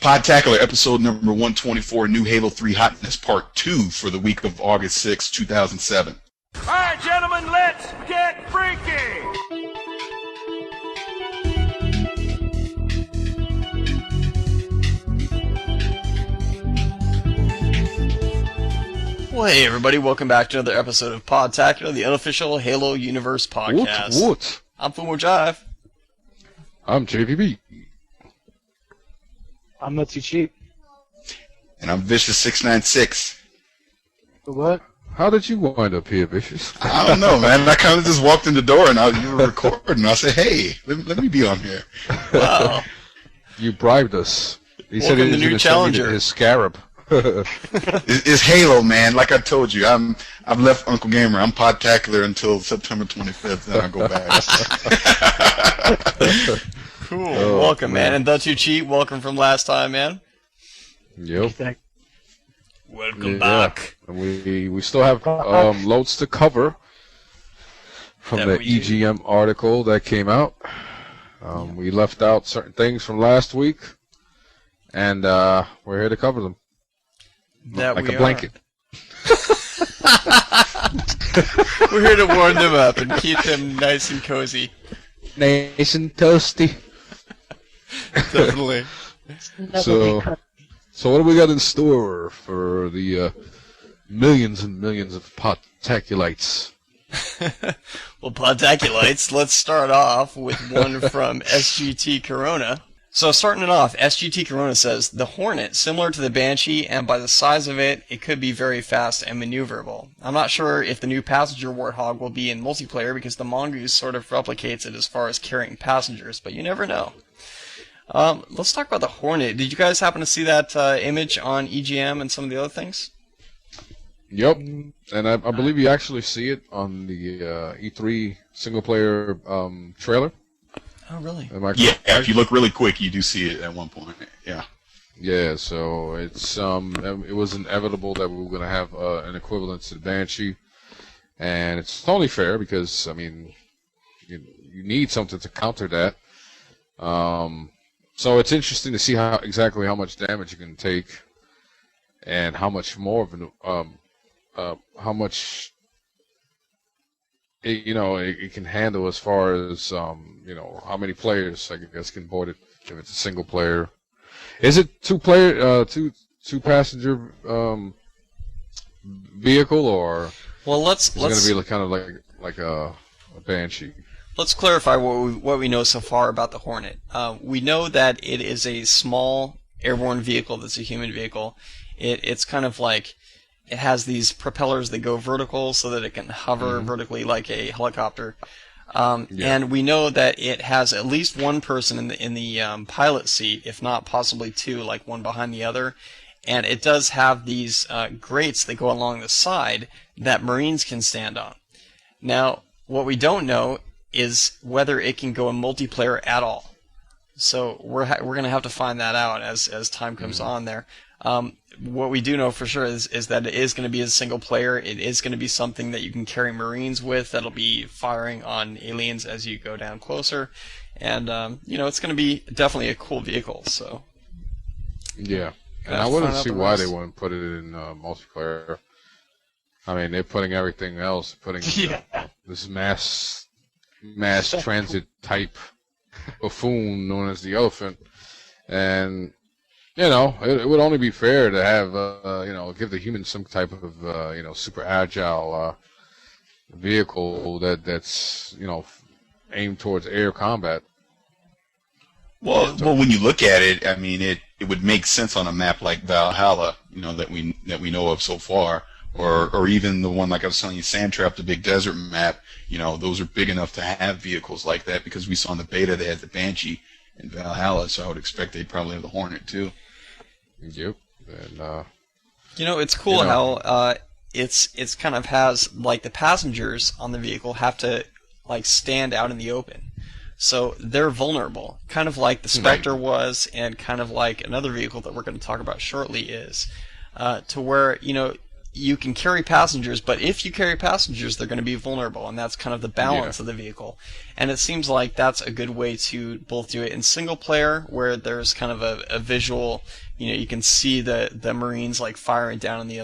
Podtacular episode number 124, New Halo 3 Hotness Part 2 for the week of August 6, 2007. All right, gentlemen, let's get freaky! Well, hey everybody, welcome back to another episode of Podtacular, the unofficial Halo Universe podcast. What? I'm Fumo Jive. I'm JVB. I'm not too cheap. And I'm Vicious696. What? How did you wind up here, Vicious? I don't know, man. I kind of just walked in the door and you were recording. I said, hey, let me be on here. Wow. You bribed us. He Welcome said he to was new going to challenger. send me his scarab. It's Halo, man. Like I told you, I've left Uncle Gamer. I'm Podtacular until September 25th, then I go back. Cool. Oh, Welcome, man. And Don't You Cheat, welcome from last time, man. Yep. Welcome back. And we still have loads to cover from That the we do. EGM article that came out. We left out certain things from last week, and we're here to cover them. That like we a blanket. We're here to warm them up and keep them nice and cozy. Nice and toasty. Definitely. So what do we got in store for the millions and millions of Podtaculites? Well, Podtaculites, let's start off with one from SGT Corona. So starting it off, SGT Corona says, the Hornet, similar to the Banshee, and by the size of it, it could be very fast and maneuverable. I'm not sure if the new passenger Warthog will be in multiplayer because the Mongoose sort of replicates it as far as carrying passengers, but you never know. Let's talk about the Hornet. Did you guys happen to see that image on EGM and some of the other things? Yep, and I believe you actually see it on the E3 single-player trailer. Oh, really? Am I Yeah, correct? if you look really quick, you do see it at one point. Yeah. Yeah, so it's it was inevitable that we were going to have an equivalent to the Banshee, and it's only fair because I mean you need something to counter that. So it's interesting to see exactly how much damage you can take, and how much more of an how much it can handle as far as how many players I guess can board it if it's a single player. Is it two passenger vehicle, or Well, is it going to be kind of like a Banshee? let's clarify what we know so far about the Hornet. We know that it is a small airborne vehicle that's a human vehicle. It's kind of like it has these propellers that go vertical so that it can hover vertically like a helicopter. And we know that it has at least one person in the pilot seat, if not possibly two, like one behind the other. And it does have these grates that go along the side that Marines can stand on. Now, what we don't know is whether it can go in multiplayer at all. So we're going to have to find that out as time comes on there. What we do know for sure is that it is going to be a single player. It is going to be something that you can carry Marines with that'll be firing on aliens as you go down closer. And, it's going to be definitely a cool vehicle. So Yeah, and Gotta I wouldn't find out see the why rest. they wouldn't put it in multiplayer. I mean, they're putting everything else, putting this mass transit type buffoon known as the Elephant, and it would only be fair to have give the humans some type of super agile vehicle that's aimed towards air combat. Well, when you look at it, I mean, it would make sense on a map like Valhalla, that we know of so far, or even the one like I was telling you, Sandtrap, the big desert map. Those are big enough to have vehicles like that because we saw in the beta they had the Banshee in Valhalla, so I would expect they'd probably have the Hornet too. Yep, and it's cool how it's kind of has like the passengers on the vehicle have to like stand out in the open. So they're vulnerable, kind of like the Spectre was, and kind of like another vehicle that we're going to talk about shortly is, to where you can carry passengers, but if you carry passengers, they're going to be vulnerable, and that's kind of the balance of the vehicle. And it seems like that's a good way to both do it in single player, where there's kind of a visual, you can see the Marines like firing down on the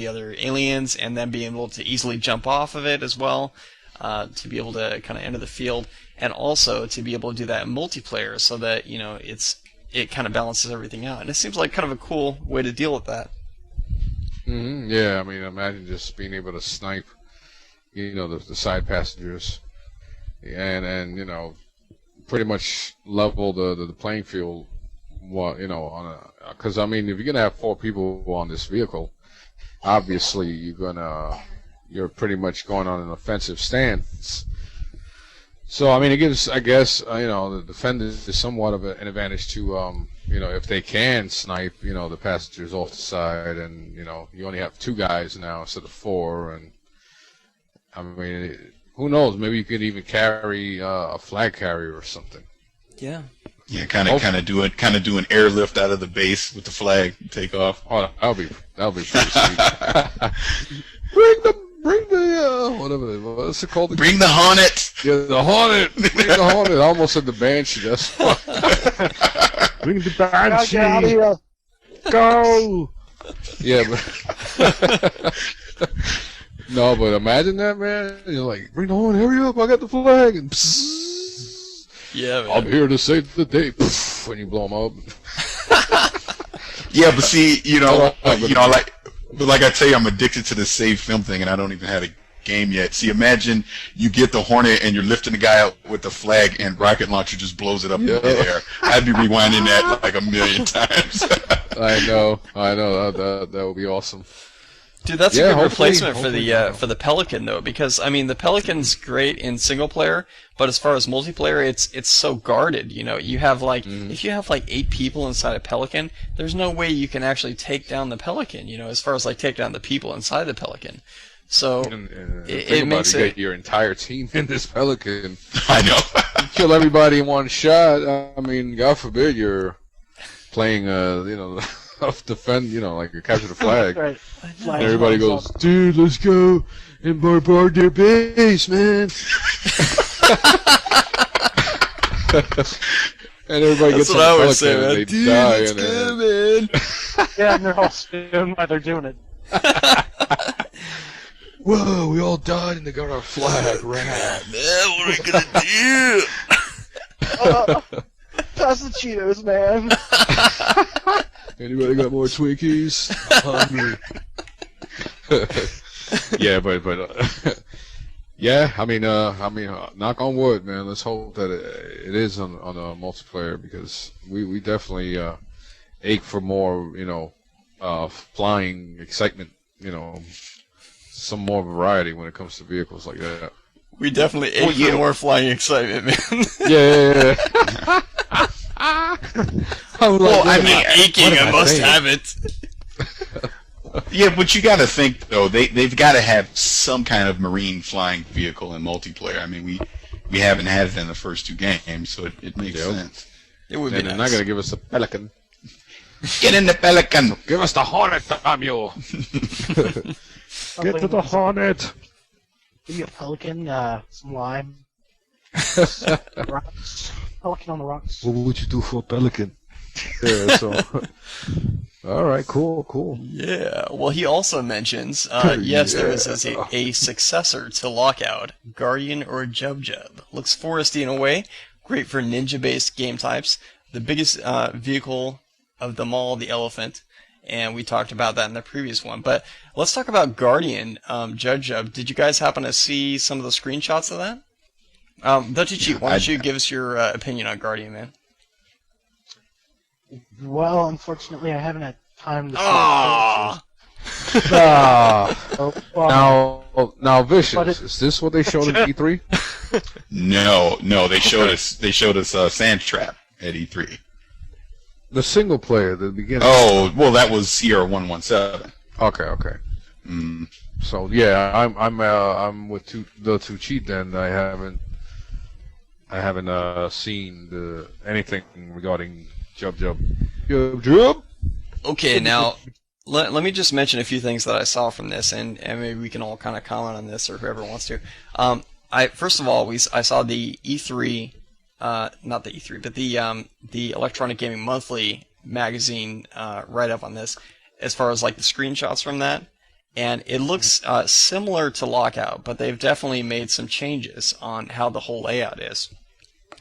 other aliens, and then being able to easily jump off of it as well, to be able to kind of enter the field, and also to be able to do that in multiplayer, so that it kind of balances everything out. And it seems like kind of a cool way to deal with that. Mm-hmm. Yeah, I mean, imagine just being able to snipe, the side passengers, and pretty much level the playing field. Because I mean, if you're gonna have 4 people on this vehicle, obviously you're pretty much going on an offensive stance. So I mean, it gives, I guess, the defenders is somewhat of an advantage to, if they can snipe, the passengers off the side, and you only have 2 guys now instead of 4, and I mean, who knows? Maybe you could even carry a flag carrier or something. Yeah. Yeah, kind of do an airlift out of the base with the flag, take off. Oh, that'll be pretty sweet. Bring the what's it called? Bring the Hornet. Yeah, the Hornet. Bring the Hornet. I almost said the Banshee. That's fine. Bring the Banshee. Get out of here. Go. Yeah, but no, but imagine that, man. You're like, bring the Hornet. Hurry up! I got the flag. And Yeah, man. I'm here to save the day. When you blow them up. Yeah, but see, like I tell you, I'm addicted to the save film thing, and I don't even have a game yet. See, imagine you get the Hornet and you're lifting the guy up with the flag, and rocket launcher just blows it up in the air. I'd be rewinding that like a million times. I know. That would be awesome. Dude, that's a good replacement for the Pelican, though, because I mean the Pelican's great in single player, but as far as multiplayer, it's so guarded. You have if you have 8 people inside a Pelican, there's no way you can actually take down the Pelican. As far as take down the people inside the Pelican. So it makes you get your entire team in this Pelican. I know. You kill everybody in one shot. I mean, God forbid you're playing defend, like you capture the flag. Right. And everybody goes, dude, let's go and bombard their base, man. And everybody That's gets what on I the would say, Pelican man. and they Dude, die. let's go, man. Yeah, and they're all stone while they're doing it. Whoa, we all died and they got our flag. Rad. Man, what are we gonna do? That's the Cheetos, man. Anybody got more Twinkies? I'm hungry. Yeah, but yeah, I mean, knock on wood, man. Let's hope that it is on a multiplayer, because we definitely ache for more, flying excitement, some more variety when it comes to vehicles like that. We definitely ache for more flying excitement, man. Yeah. Aching, I must have it. Yeah, but you got to think though, they've got to have some kind of marine flying vehicle in multiplayer. I mean, we haven't had it in the first 2 games, so it makes sense. It would be And they're not gonna give us a Pelican. Get in the Pelican. Give us the Hornet, damn you! Get to the Hornet. Give me a Pelican, some lime. Rocks. Pelican on the rocks. What would you do for a Pelican? Yeah, so. All right, cool. Yeah. Well, he also mentions, yes, there is a successor to Lockout, Guardian or Jub Jub. Looks foresty in a way, great for ninja-based game types. The biggest vehicle of them all, the Elephant, and we talked about that in the previous one. But let's talk about Guardian, Jub Jub. Did you guys happen to see some of the screenshots of that? Dutchy, why don't you give us your opinion on Guardian, man? Well, unfortunately, I haven't had time to see Now, Vicious, is this what they showed at E3? No, they showed us Sand Trap at E3. The single player, the beginning. Oh, well, that was Sierra 117. Okay. So yeah, I'm with the two cheat. Then I haven't seen anything regarding Jub. Okay, now let me just mention a few things that I saw from this, and maybe we can all kind of comment on this, or whoever wants to. First of all, I saw the E3, not the E3, but the Electronic Gaming Monthly magazine write up on this, as far as like the screenshots from that, and it looks similar to Lockout, but they've definitely made some changes on how the whole layout is.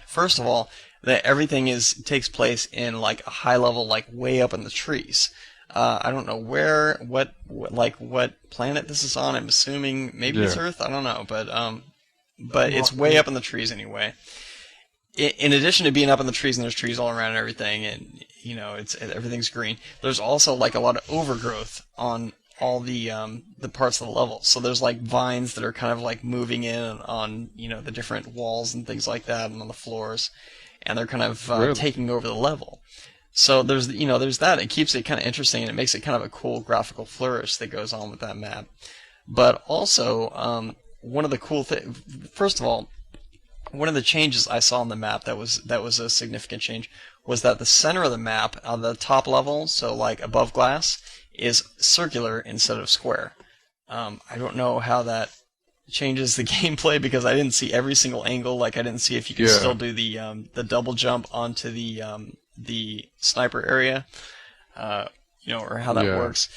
First of all, that everything takes place in like a high level, like way up in the trees. I don't know what planet this is on. I'm assuming maybe it's Earth. I don't know, but it's way up in the trees anyway. In addition to being up in the trees, and there's trees all around and everything, and everything's green. There's also like a lot of overgrowth on all the parts of the level. So there's like vines that are kind of like moving in on the different walls and things like that, and on the floors, and they're kind of taking over the level. So there's that. It keeps it kind of interesting, and it makes it kind of a cool graphical flourish that goes on with that map. But also, one of the cool things, first of all, one of the changes I saw on the map that was a significant change was that the center of the map, on the top level, so like above glass, is circular instead of square. I don't know how that changes the gameplay, because I didn't see every single angle. Like I didn't see if you could still do the double jump onto the sniper area, or how that works.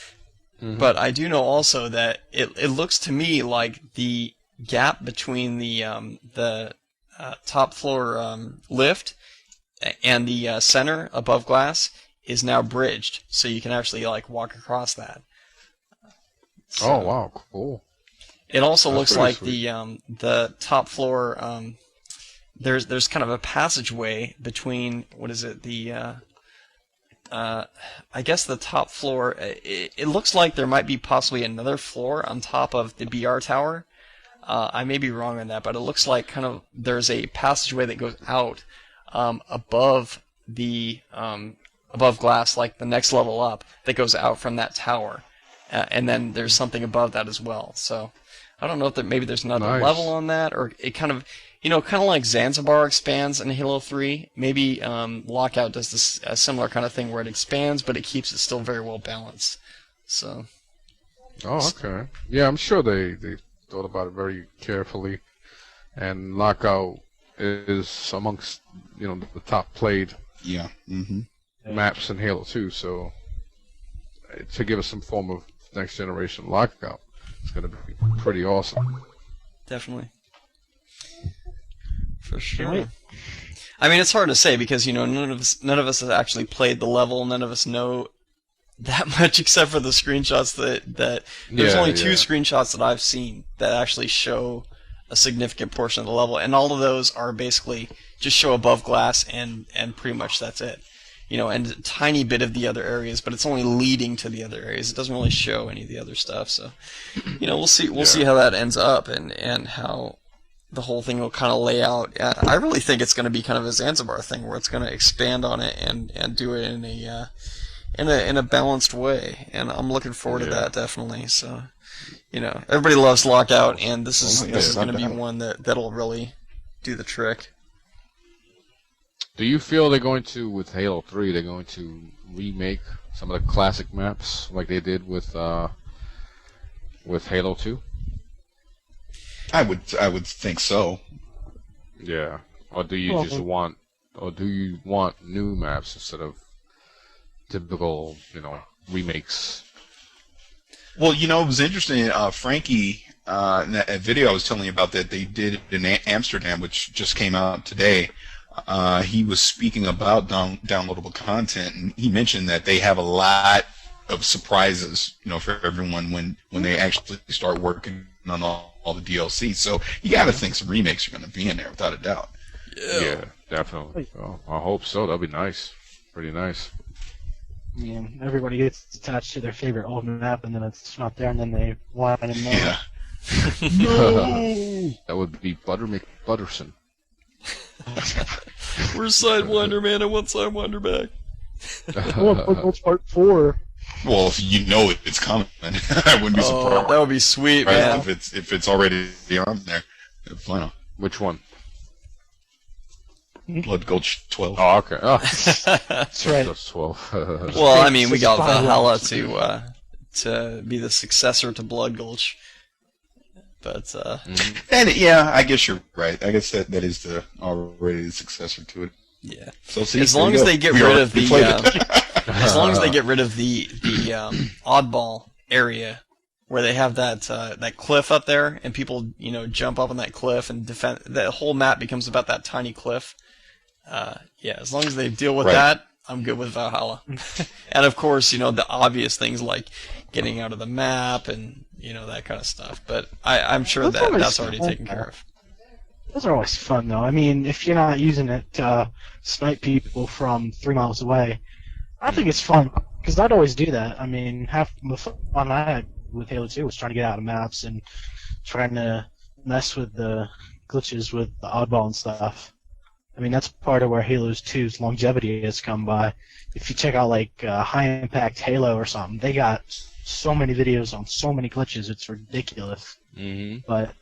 Mm-hmm. But I do know also that it looks to me like the gap between the top floor lift and the center above glass is now bridged, so you can actually like walk across that. So, oh wow, cool! It also looks like sweet. The top floor. There's kind of a passageway between, what is it, I guess the top floor. It looks like there might be possibly another floor on top of the BR tower. I may be wrong on that, but it looks like kind of there's a passageway that goes out above glass, like the next level up, that goes out from that tower, and then there's something above that as well. So I don't know if maybe there's another level on that, or it kind of like Zanzibar expands in Halo 3. Maybe Lockout does a similar kind of thing where it expands, but it keeps it still very well balanced. So. Oh, okay. Yeah, I'm sure they thought about it very carefully, and Lockout is amongst the top played maps in Halo 2. So to give us some form of next generation Lockout, it's going to be pretty awesome. Definitely. For sure. I mean, it's hard to say because none of us has actually played the level. None of us know that much except for the screenshots that there's only two screenshots that I've seen that actually show a significant portion of the level, and all of those are basically just show above glass and pretty much that's it. And a tiny bit of the other areas, but it's only leading to the other areas. It doesn't really show any of the other stuff. So, we'll see how that ends up and how the whole thing will kind of lay out. I really think it's going to be kind of a Zanzibar thing where it's going to expand on it and do it in a balanced way, and I'm looking forward to that definitely. So, everybody loves Lockout, and this is going to be one that'll really do the trick. Do you feel they're going to, with Halo 3, they're going to remake some of the classic maps like they did with Halo 2? I would think so. Yeah. Or do you want new maps instead of typical, remakes? Well, it was interesting. Frankie, in that video I was telling you about that they did in Amsterdam, which just came out today. He was speaking about downloadable content, and he mentioned that they have a lot of surprises, for everyone when they actually start working on all the DLC. So you got to think some remakes are going to be in there without a doubt. Yeah, definitely. Well, I hope so. That'll be nice. Pretty nice. Yeah, everybody gets attached to their favorite old map, and then it's not there, and then they want it more. Yeah. No! That would be Butterson. Where's Sidewinder, man? I want Sidewinder back. What's part 4? Well, if it's coming, I wouldn't be surprised. That would be sweet, man. If it's already on there. Final. Which one? Blood Gulch 12. Oh, okay. Oh. That's right. That's 12. Well, I mean, we got Valhalla to be the successor to Blood Gulch. But And yeah, I guess you're right. I guess that is already the successor to it. yeah, So see, as long as they get rid of the as long as they get rid of the oddball area where they have that cliff up there and people jump up on that cliff and defend, the whole map becomes about that tiny cliff. Yeah, as long as they deal with that, I'm good with Valhalla. And of course, the obvious things like getting out of the map and that kind of stuff. But I'm sure that's already taken care of. Those are always fun, though. I mean, if you're not using it to snipe people from 3 miles away, I think it's fun, because I'd always do that. I mean, half the fun I had with Halo 2 was trying to get out of maps and trying to mess with the glitches with the oddball and stuff. I mean, that's part of where Halo 2's longevity has come by. If you check out, like, High Impact Halo or something, they got so many videos on so many glitches, it's ridiculous. Mm-hmm. But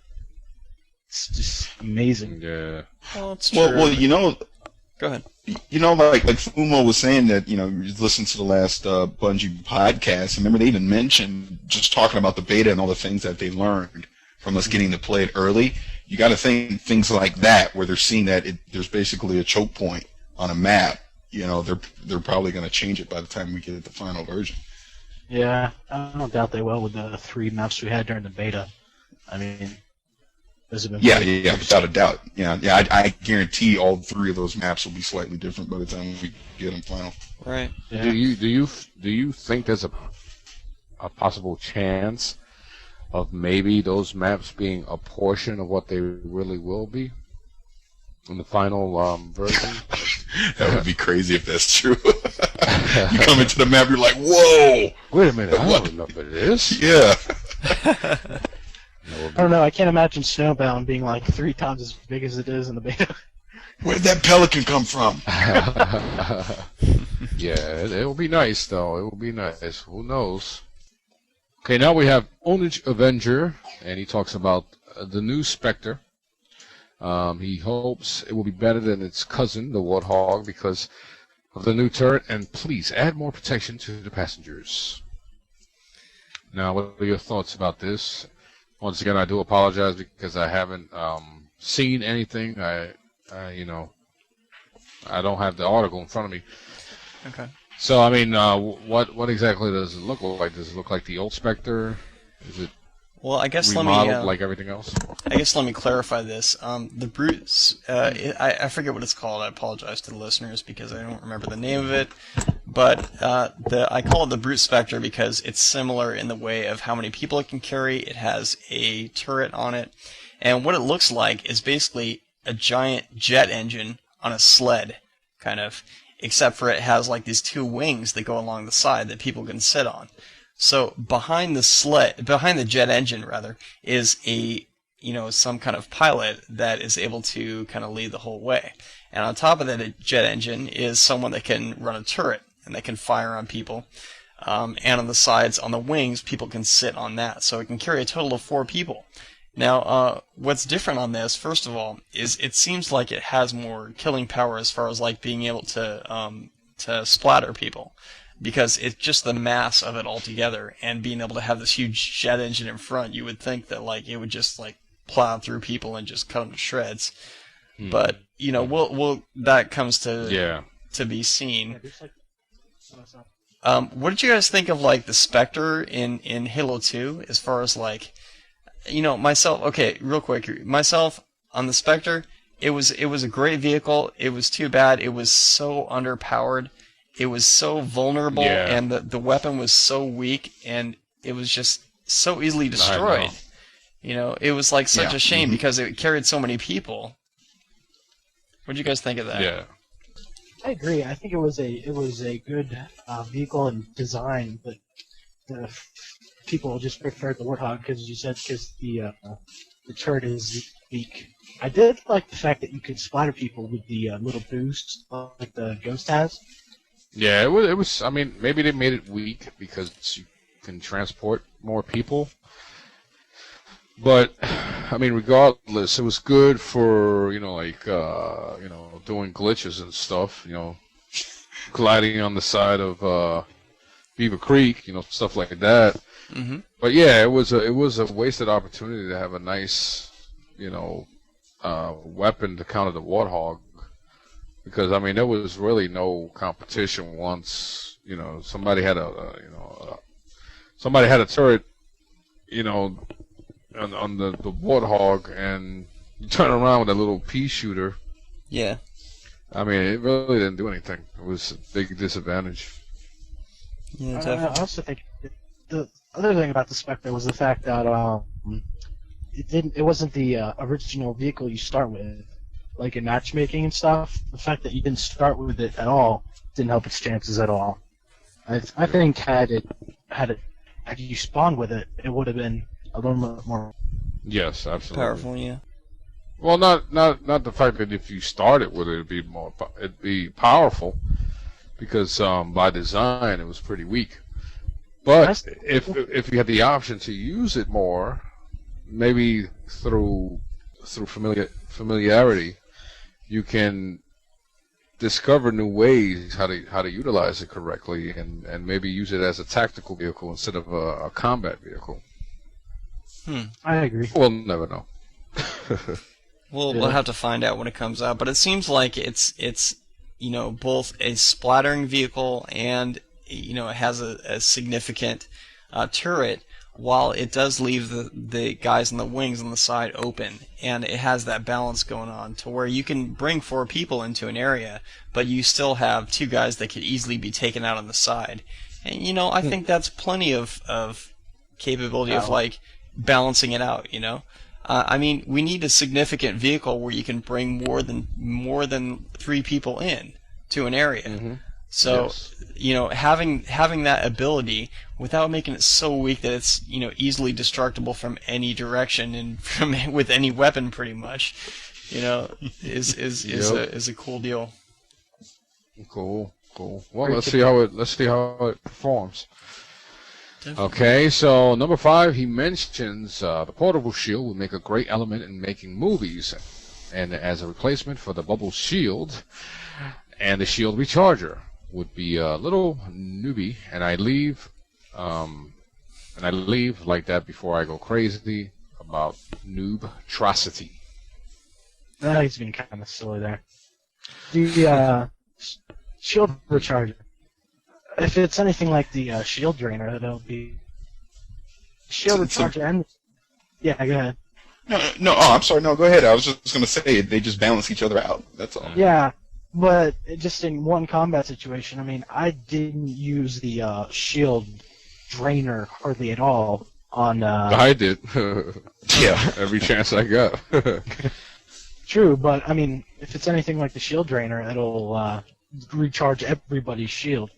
it's just amazing. Yeah. Well, it's true. Well, Go ahead. like Fumo was saying that, you listen to the last Bungie podcast. Remember, they even mentioned just talking about the beta and all the things that they learned from us getting to play it early. You got to think things like that, where they're seeing that there's basically a choke point on a map. They're probably going to change it by the time we get the final version. Yeah, I don't doubt they will with the 3 maps we had during the beta. I mean, those have been yeah, without a doubt. I guarantee all 3 of those maps will be slightly different by the time we get them final. Right. Yeah. Do you think there's a possible chance of maybe those maps being a portion of what they really will be in the final version? That would be crazy if that's true. You come into the map, you're like, whoa! Wait a minute, I don't remember this. Yeah. I don't know, I can't imagine Snowbound being like 3 times as big as it is in the beta. Where'd that pelican come from? Yeah, it will be nice, though. It will be nice. Who knows? Okay, now we have Onage Avenger, and he talks about the new Spectre. He hopes it will be better than its cousin, the Warthog, because of the new turret, and please add more protection to the passengers. Now, what are your thoughts about this? Once again, I do apologize because I haven't seen anything. I don't have the article in front of me. Okay. So, I mean, what exactly does it look like? Does it look like the old Spectre? Is it Well, I guess remodeled like everything else? let me clarify this. The brutes, I forget what it's called. I apologize to the listeners because I don't remember the name of it. But I call it the Brute Spectre because it's similar in the way of how many people it can carry. It has a turret on it, and what it looks like is basically a giant jet engine on a sled, kind of, except for it has like these 2 wings that go along the side that people can sit on. So behind the jet engine rather, is some kind of pilot that is able to kind of lead the whole way. And on top of that jet engine is someone that can run a turret and they can fire on people. And on the sides, on the wings, people can sit on that. So it can carry a total of 4 people. Now, what's different on this, first of all, is it seems like it has more killing power as far as like being able to splatter people. Because it's just the mass of it altogether, and being able to have this huge jet engine in front, you would think that like it would just like plow through people and just cut them to shreds. But we'll that comes to be seen. What did you guys think of like the Spectre in Halo 2? As far as like, myself. Okay, real quick, myself on the Spectre, it was a great vehicle. It was too bad it was so underpowered. It was so vulnerable, and the weapon was so weak, and it was just so easily destroyed. It was like such a shame because it carried so many people. What did you guys think of that? Yeah. I agree. I think it was a good vehicle and design, but people just preferred the Warthog because the turret is weak. I did like the fact that you could splatter people with the little boost like the Ghost has. Yeah, it was. I mean, maybe they made it weak because you can transport more people. But I mean, regardless, it was good for doing glitches and stuff. Gliding on the side of Beaver Creek, stuff like that. Mm-hmm. But yeah, it was a wasted opportunity to have a nice, weapon to counter the Warthog, because I mean there was really no competition once somebody had somebody had a turret, on the Warthog, and you turn around with a little pea shooter. Yeah. I mean, it really didn't do anything. It was a big disadvantage. Yeah, I definitely. also think the other thing about the Spectre was the fact that it wasn't the original vehicle you start with, like in matchmaking and stuff. The fact that you didn't start with it at all didn't help its chances at all. I think had you spawned with it, it would have been a little bit more. Yes, absolutely. Powerful, yeah. Well, not the fact that if you started with it, it'd be powerful, because by design it was pretty weak. But if you had the option to use it more, maybe through familiarity, you can discover new ways how to utilize it correctly, and maybe use it as a tactical vehicle instead of a combat vehicle. I agree. We'll never know. We'll have to find out when it comes out, but it seems like it's both a splattering vehicle and it has a significant turret, while it does leave the guys in the wings on the side open, and it has that balance going on to where you can bring 4 people into an area, but you still have 2 guys that could easily be taken out on the side. And I think that's plenty of capability of like balancing it out. I mean, we need a significant vehicle where you can bring more than 3 people in to an area. Mm-hmm. So, Yes. having that ability without making it so weak that it's easily destructible from any direction and with any weapon pretty much, is a cool deal. Cool. Well, let's see how it performs. Definitely. Okay, so number 5, he mentions the portable shield would make a great element in making movies, and as a replacement for the bubble shield and the shield recharger would be a little newbie, and I leave like that before I go crazy about noob-trocity. He's being kind of silly there. The shield recharger. If it's anything like the shield drainer, it'll be shield recharger and yeah. Go ahead. No. Oh, I'm sorry. No, go ahead. I was just going to say they just balance each other out. That's all. Yeah, but just in one combat situation, I mean, I didn't use the shield drainer hardly at all on. I did. Yeah. Every chance I got. True, but I mean, if it's anything like the shield drainer, it'll recharge everybody's shield.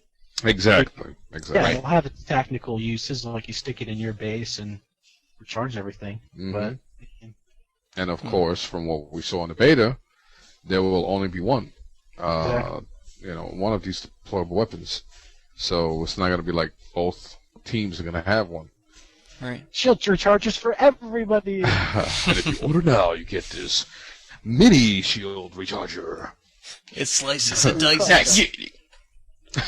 Exactly. Yeah, it'll have its technical uses, like you stick it in your base and recharge everything. Mhm. But And of course, from what we saw in the beta, there will only be one. One of these deployable weapons. So it's not going to be like both teams are going to have one. Right. shield recharges for everybody. And if you order now, you get this mini shield recharger. It slices and dices.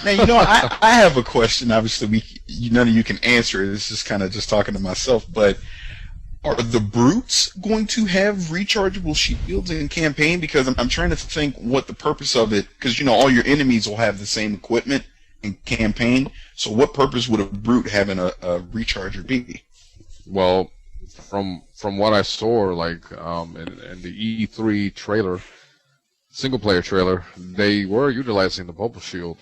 Now, I have a question. Obviously, none of you can answer it. This is kind of just talking to myself. But are the brutes going to have rechargeable shields in campaign? Because I'm trying to think what the purpose of it. Because all your enemies will have the same equipment in campaign. So what purpose would a brute having a recharger be? Well, from what I saw, like in the E3 trailer, single player trailer, they were utilizing the bubble shield.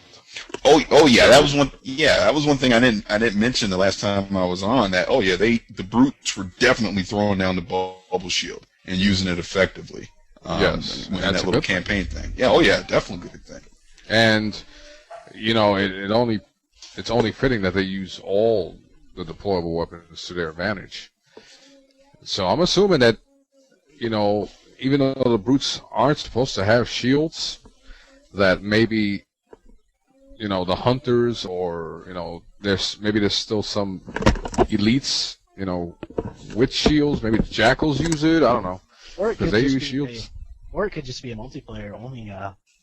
Oh yeah, that was one. Yeah, that was one thing I didn't mention the last time I was on. That the brutes were definitely throwing down the bubble shield and using it effectively. Yes, in that's that a little good campaign thing. Yeah, oh yeah, definitely a good thing. And it's only fitting that they use all the deployable weapons to their advantage. So I'm assuming that even though the brutes aren't supposed to have shields, that maybe the hunters or there's still some elites with shields. Maybe the jackals use it. I don't know. Or it Because could they just use be shields. Or it could just be a multiplayer only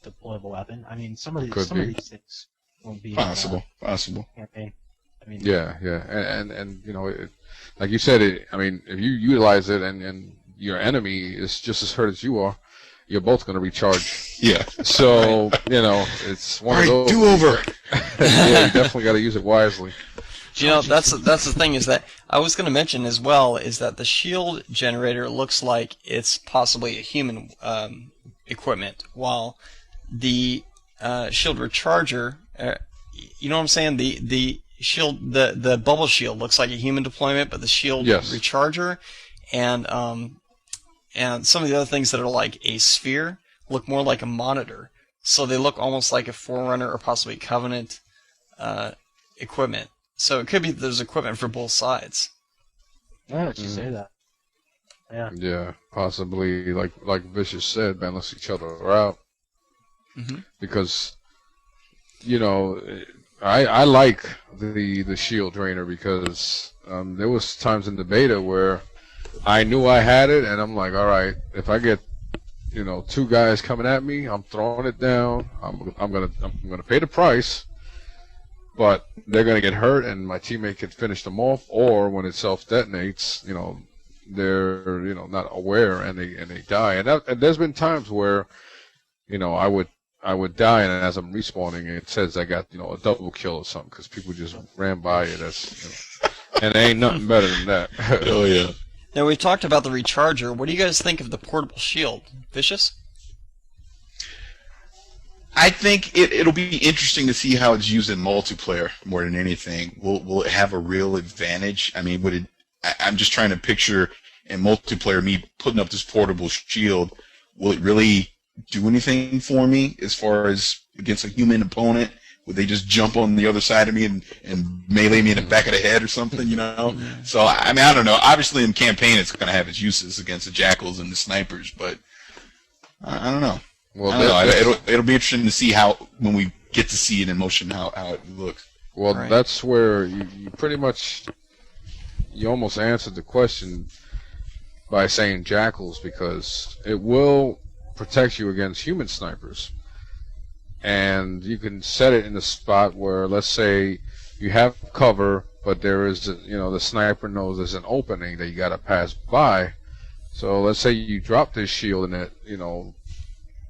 deployable weapon. I mean, some of Could these be. things won't be Possible. campaign. I mean, Yeah, and you know, like you said, I mean, if you utilize it and your enemy is just as hurt as you are, you're both going to recharge. Yeah. So you know, it's one of those. Do over. Yeah, you definitely got to use it wisely. You know, that's the thing is that I was going to mention as well is that the shield generator looks like it's possibly a human equipment, while the shield recharger, you know what I'm saying? The shield, the bubble shield looks like a human deployment, but the shield recharger and some of the other things that are like a sphere look more like a monitor. So they look almost like a Forerunner or possibly Covenant equipment. So it could be that there's equipment for both sides. Why don't you say that? Yeah. Yeah, possibly like Vicious said, balance each other out. Mm-hmm. Because you know, I like the shield drainer because there was times in the beta where I knew I had it, and I'm like, all right, if I get, you know, two guys coming at me, I'm throwing it down. I'm gonna pay the price, but they're gonna get hurt, and my teammate can finish them off. Or when it self detonates, you know, they're not aware and they die. And there's been times where, you know, I would die, and as I'm respawning, it says I got, you know, a double kill or something because people just ran by it. And there ain't nothing better than that. Oh yeah. Now we've talked about the recharger. What do you guys think of the portable shield? Vicious? I think it'll be interesting to see how it's used in multiplayer more than anything. Will it have a real advantage? I mean, I'm just trying to picture in multiplayer me putting up this portable shield. Will it really do anything for me as far as against a human opponent? Would they just jump on the other side of me and melee me in the back of the head or something, you know? So, I mean, I don't know. Obviously, in campaign, it's going to have its uses against the jackals and the snipers, but I don't know. Well, I don't know. It'll be interesting to see how, when we get to see it in motion, how it looks. Well, Right. that's where you pretty much, you almost answered the question by saying jackals, because it will protect you against human snipers. And you can set it in a spot where, let's say, you have cover, but there is, you know, the sniper knows there's an opening that you got to pass by. So let's say you drop this shield and it, you know,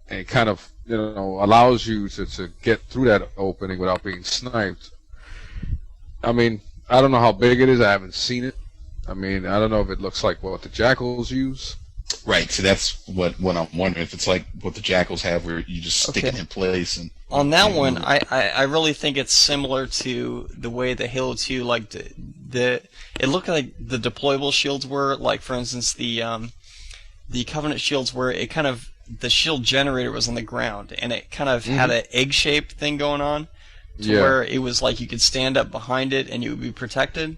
and it kind of, you know, allows you to get through that opening without being sniped. I mean, I don't know how big it is. I haven't seen it. I mean, I don't know if it looks like what the jackals use. Right, so that's what I'm wondering, if it's like what the jackals have where you just stick it in place. And On that one, I really think it's similar to the way the Halo 2, like, it looked like the deployable shields were, like, for instance, the Covenant shields where it kind of, the shield generator was on the ground, and it kind of had an egg-shaped thing going on, to where it was like you could stand up behind it and you would be protected.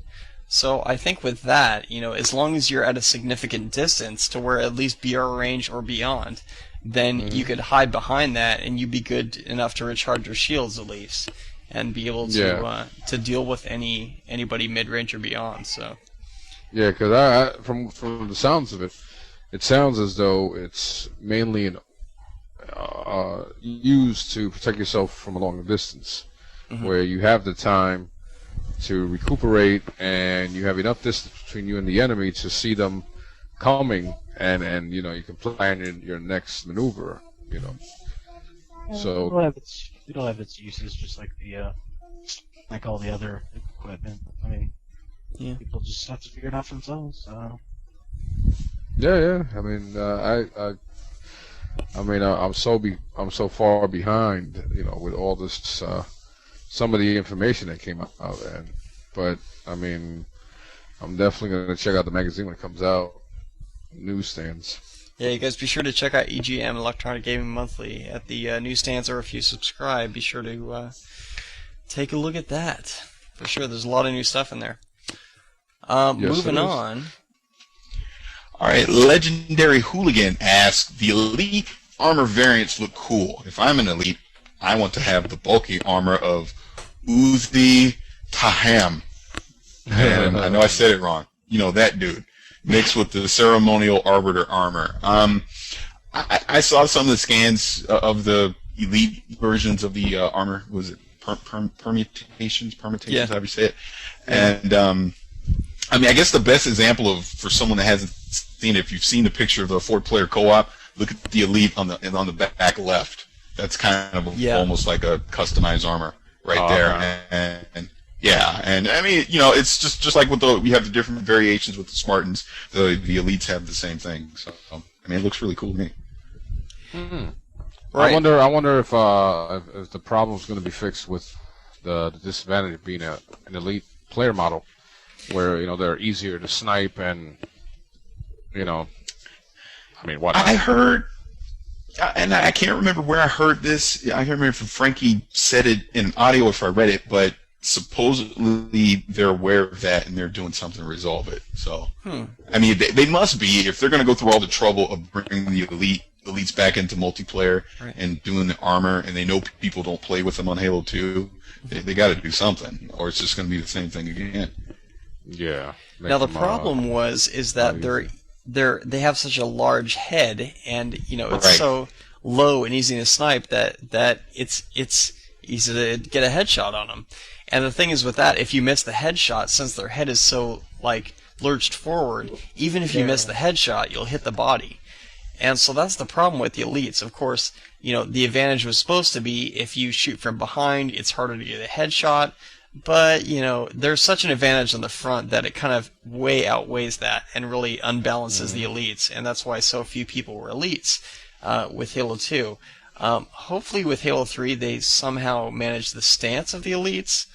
So I think with that, you know, as long as you're at a significant distance to where at least BR range or beyond, then you could hide behind that and you'd be good enough to recharge your shields at least and be able to deal with anybody mid-range or beyond. So Yeah, because I from the sounds of it, it sounds as though it's mainly used to protect yourself from a longer distance, where you have the time to recuperate and you have enough distance between you and the enemy to see them coming, and you know, you can plan your next maneuver, you know. So it'll have its uses just like the like all the other equipment. I mean, people just have to figure it out for themselves. So. Yeah. I mean, I'm so far behind, you know, with all this some of the information that came out, but I mean, I'm definitely gonna check out the magazine when it comes out, newsstands. yeah, you guys be sure to check out EGM Electronic Gaming Monthly at the newsstands, or if you subscribe, be sure to take a look at that. For sure, there's a lot of new stuff in there. Moving on. All right, Legendary Hooligan asks, the Elite armor variants look cool. If I'm an Elite, I want to have the bulky armor of Uzi Taham. And I know I said it wrong. You know, that dude. Mixed with the ceremonial arbiter armor. I saw some of the scans of the Elite versions of the armor. Was it permutations, Yeah. however you say it. And I mean, I guess the best example for someone that hasn't seen it, if you've seen the picture of the 4-player co-op, look at the Elite on the back left. That's kind of almost like a customized armor right there. And yeah, and I mean, it's just like with we have the different variations with the Spartans. The Elites have the same thing. So I mean, it looks really cool to me. Mm-hmm. Right. I wonder if the problem's going to be fixed with the disadvantage of being an elite player model, where they're easier to snipe and I mean, what I heard, and I can't remember where I heard this. I remember if Frankie said it in audio if I read it, but supposedly they're aware of that and they're doing something to resolve it. So, I mean, they must be, if they're going to go through all the trouble of bringing the elites back into multiplayer and doing the armor, and they know people don't play with them on Halo 2, they got to do something, or it's just going to be the same thing again. Yeah. Now the problem is that they have such a large head, and it's so low and easy to snipe that it's easy to get a headshot on them. And the thing is with that, if you miss the headshot, since their head is so lurched forward, even if you miss the headshot, you'll hit the body. And so that's the problem with the elites. Of course, the advantage was supposed to be if you shoot from behind, it's harder to get a headshot. But, there's such an advantage on the front that it kind of way outweighs that and really unbalances the elites. And that's why so few people were elites with Halo 2. Hopefully with Halo 3 they somehow manage the stance of the elites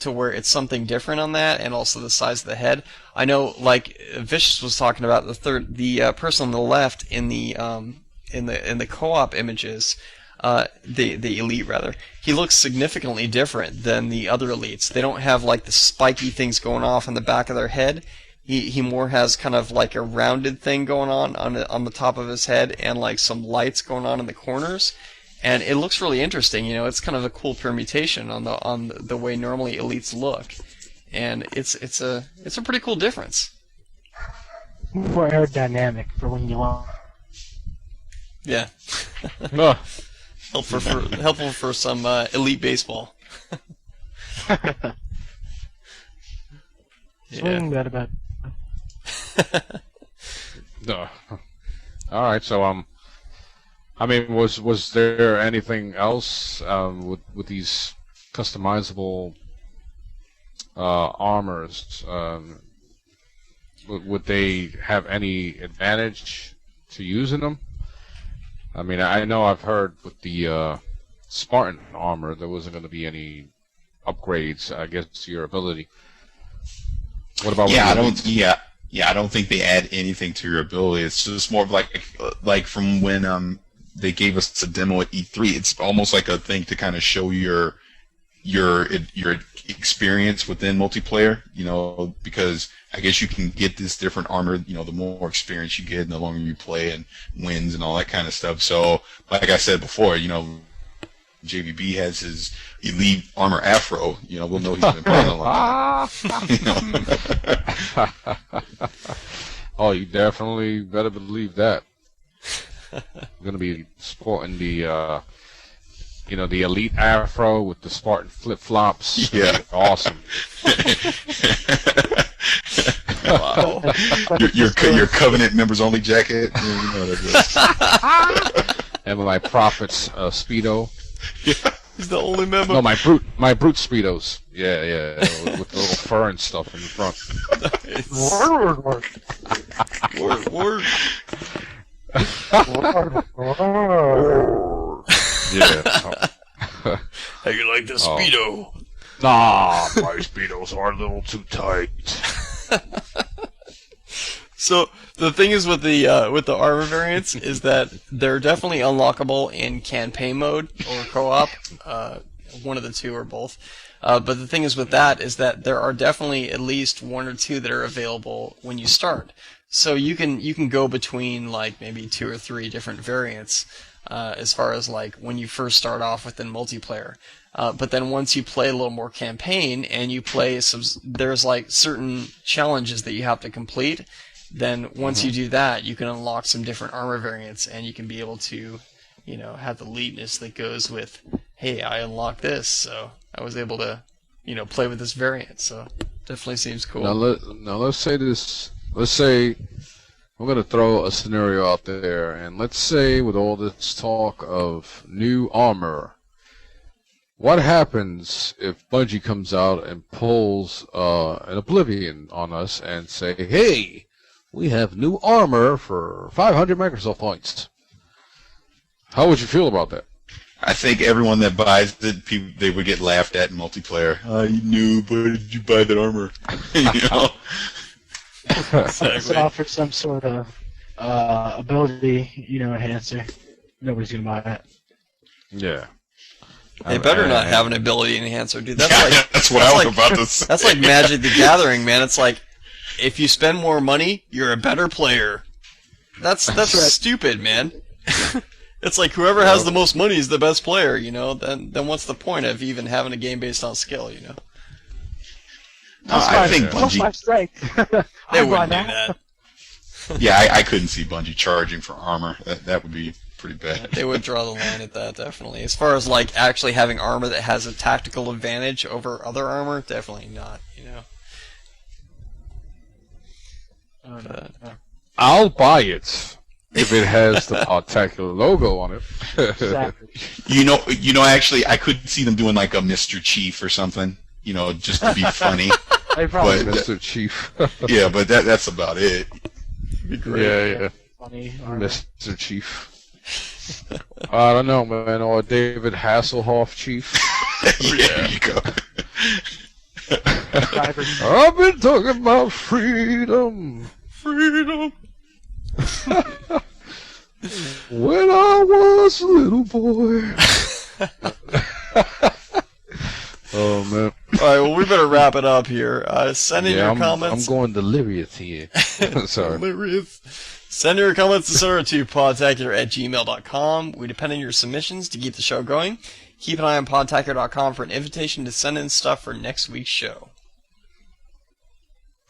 to where it's something different on that, and also the size of the head. I know, like Vicious was talking about, the person on the left in the co-op images, the elite rather, he looks significantly different than the other elites. They don't have the spiky things going off on the back of their head. He more has kind of like a rounded thing going on the top of his head, and some lights going on in the corners. And it looks really interesting. It's kind of a cool permutation on the way normally elites look, and it's a pretty cool difference. More aerodynamic for when you want. Yeah. No. Helpful for some elite baseball. Swing that about. No. All right. So I mean, was there anything else with these customizable armors? Would they have any advantage to using them? I mean, I know I've heard with the Spartan armor there wasn't going to be any upgrades, I guess, to your ability. What about I don't think they add anything to your ability. It's just more of like from when they gave us the demo at E3. It's almost like a thing to kind of show your experience within multiplayer. Because I guess you can get this different armor. The more experience you get, and the longer you play, and wins, and all that kind of stuff. So, like I said before, JVB has his elite armor afro. We'll know he's been playing a long time. Oh, you definitely better believe that. I'm gonna be sporting the the elite afro with the Spartan flip flops. Yeah, awesome. Wow. your Covenant members only jacket. And my Prophet's Speedo. Yeah. He's the only member. No, my brute Speedos. Yeah, with the little fur and stuff in the front. Word. Yeah. How you like the Speedo? Nah, my Speedos are a little too tight. So the thing is with the armor variants is that they're definitely unlockable in campaign mode or co-op, one of the two or both. But the thing is with that is that there are definitely at least one or two that are available when you start. So you can go between maybe 2 or 3 different variants as far as when you first start off within multiplayer. But then once you play a little more campaign and you play there's certain challenges that you have to complete. Then once you do that, you can unlock some different armor variants, and you can be able to, have the eliteness that goes with, hey, I unlocked this, so I was able to, play with this variant. So definitely seems cool. Now let's say this. Let's say I'm gonna throw a scenario out there, and let's say with all this talk of new armor, what happens if Bungie comes out and pulls an Oblivion on us and say, "Hey, we have new armor for 500 Microsoft points"? How would you feel about that? I think everyone that buys it, they would get laughed at in multiplayer. You knew, but did you buy that armor? Unless it offers some sort of ability, enhancer. Nobody's gonna buy it. Yeah. They better not have an ability enhancer, dude. That's that's what I was about to say. That's like Magic the Gathering, man. It's like, if you spend more money, you're a better player. That's right. stupid, man. It's like whoever has the most money is the best player, Then what's the point of even having a game based on skill, No, I think Plus my Bungie. strength. They wouldn't do that. Yeah, I couldn't see Bungie charging for armor. That would be pretty bad. They would draw the line at that, definitely. As far as like actually having armor that has a tactical advantage over other armor, definitely not. I'll buy it if it has the Podtacular logo on it. Exactly. Actually, I could see them doing like a Mr. Chief or something. Just to be funny. They probably But- Mr. Chief. Yeah, but that's about it. Yeah. funny. armor. Mr. Chief. I don't know, man. Or David Hasselhoff Chief. Yeah, there you go. I've been talking about freedom. Freedom. When I was a little boy. Oh, man. All right, well, we better wrap it up here. Send in your I'm comments. going delirious here. Sorry. Hilarious. Send your comments to podtacular@gmail.com. We depend on your submissions to keep the show going. Keep an eye on podtacular.com for an invitation to send in stuff for next week's show.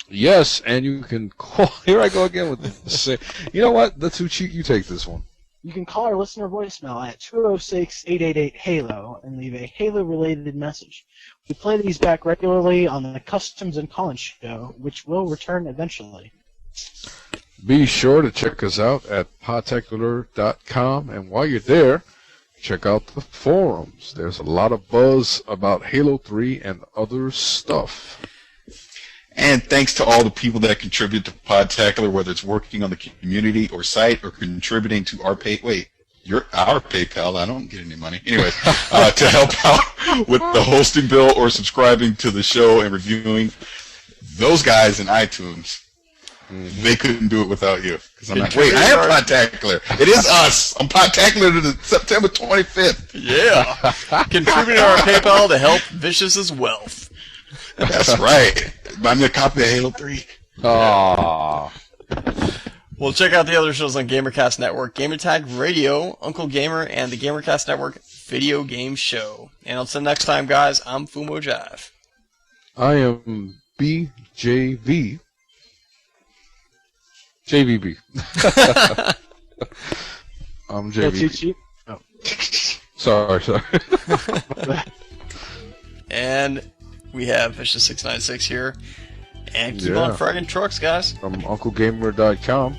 Yes, and you can call. Here I go again with this. You know what? That's too cheap. You take this one. You can call our listener voicemail at 206-888-HALO and leave a Halo-related message. We play these back regularly on the Customs and Collins show, which will return eventually. Be sure to check us out at podtacular.com, and while you're there, check out the forums. There's a lot of buzz about Halo 3 and other stuff. And thanks to all the people that contribute to Podtacular, whether it's working on the community or site or contributing to our PayPal. I don't get any money. Anyways, to help out with the hosting bill or subscribing to the show and reviewing, those guys in iTunes, they couldn't do it without you. Because I'm like, wait, I am Podtacular. It is us. I'm Podtacular to the September 25th. Yeah. Contributing to our PayPal to help Vicious's wealth. That's right. Buy me a copy of Halo 3. Aww. Well, check out the other shows on Gamercast Network, Gamertag Radio, Uncle Gamer, and the Gamercast Network Video Game Show. And until next time, guys, I'm Fumo Jive. I am BJV. JVB. I'm That's too JVB. cheap? Sorry. And we have Vicious696 here. And keep Yeah. on fragging trucks, guys. From UncleGamer.com.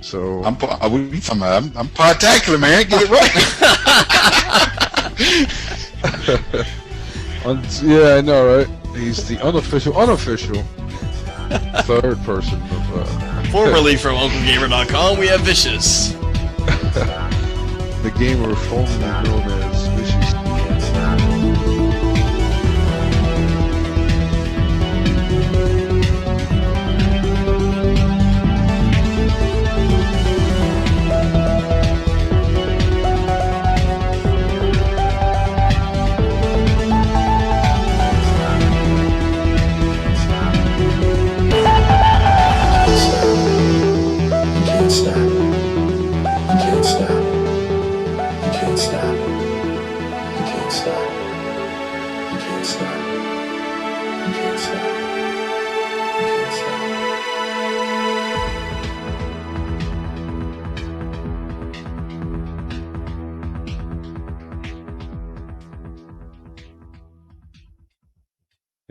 So What are you talking about? I'm Podtacular, man. Get it right. yeah, I know, right? He's the unofficial third person of Formerly from UncleGamer.com, we have Vicious. the gamer formerly known as Vicious.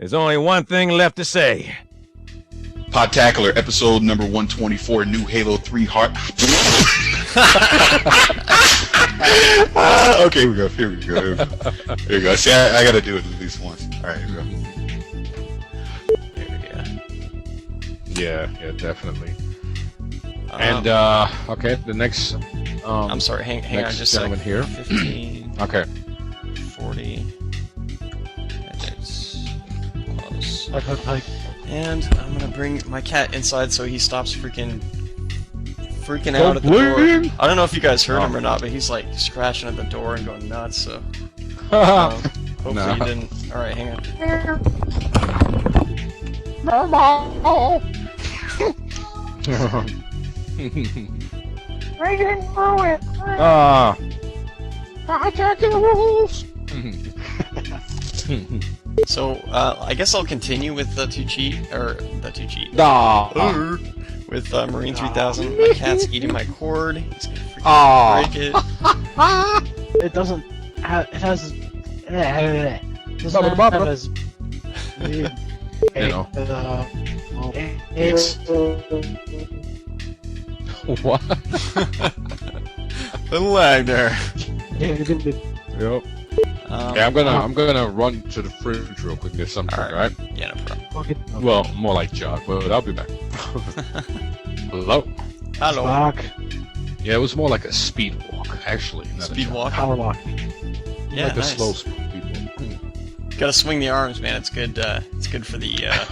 There's only one thing left to say. Podtacular, episode number 124, new Halo 3 heart. Okay, here we go. Here we go. See, I gotta do it at least once. Alright, here we go. Yeah, definitely. And okay, the next. I'm sorry. Hang on, next just a gentleman second. here. 15, Okay. 40. It's close. Like, And I'm gonna bring my cat inside so he stops freaking out at the door. I don't know if you guys heard him or not, but he's like scratching at the door and going nuts. So hopefully No. you didn't. All right, hang on. Ah. Attacking the wolves. So I guess I'll continue with the two cheat. Ah. With Marine 3000. My cat's eating my cord. He's gonna freaking Ah. break it. it doesn't have. It has. It doesn't Bubba. have as. You know. It's. What? The lag there. Yep. Yeah, I'm gonna run to the fridge real quick. There's something, Alright. right? Yeah, no problem. Well, more like jog, but I'll be back. Hello. Hello. Walk. Yeah, it was more like a speed walk, actually. Not a Speed jog. walk. Power walk. Yeah, Like a nice. slow speed walk. Gotta swing the arms, man. It's good. It's good for the I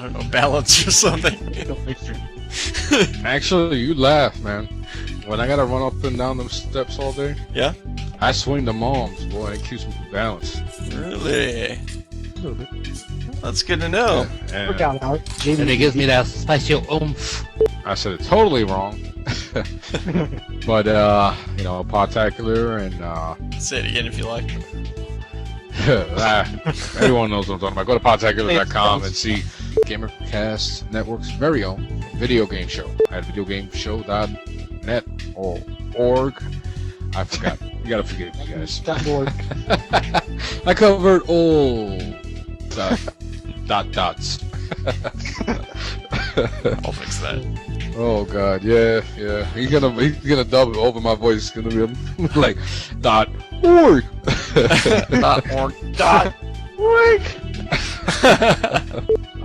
don't know, balance or something. Actually, you laugh, man. When I gotta run up and down them steps all day, Yeah. I swing the arms, boy. It keeps me balance. Really? That's good to know. And Work out, Howard. And it gives me that special oomph. I said it totally wrong. But you know, Podtacular and Say it again if you like. everyone knows what I'm talking about. Go to podtacular.com and see Gamercast Network's very own video game show at videogameshow.net or org. I forgot. You gotta forgive me, guys. .org. I covered all dots. I'll fix that. Oh god, yeah. He's gonna dub over my voice. It's gonna be like .org. .org. .org.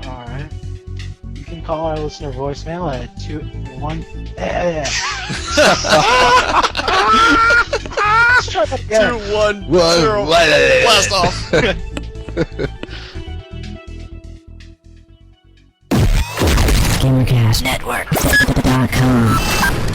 Alright. You can call our listener voicemail at 21. Let's try that again. 210. Blast off. GamerCastNetwork.com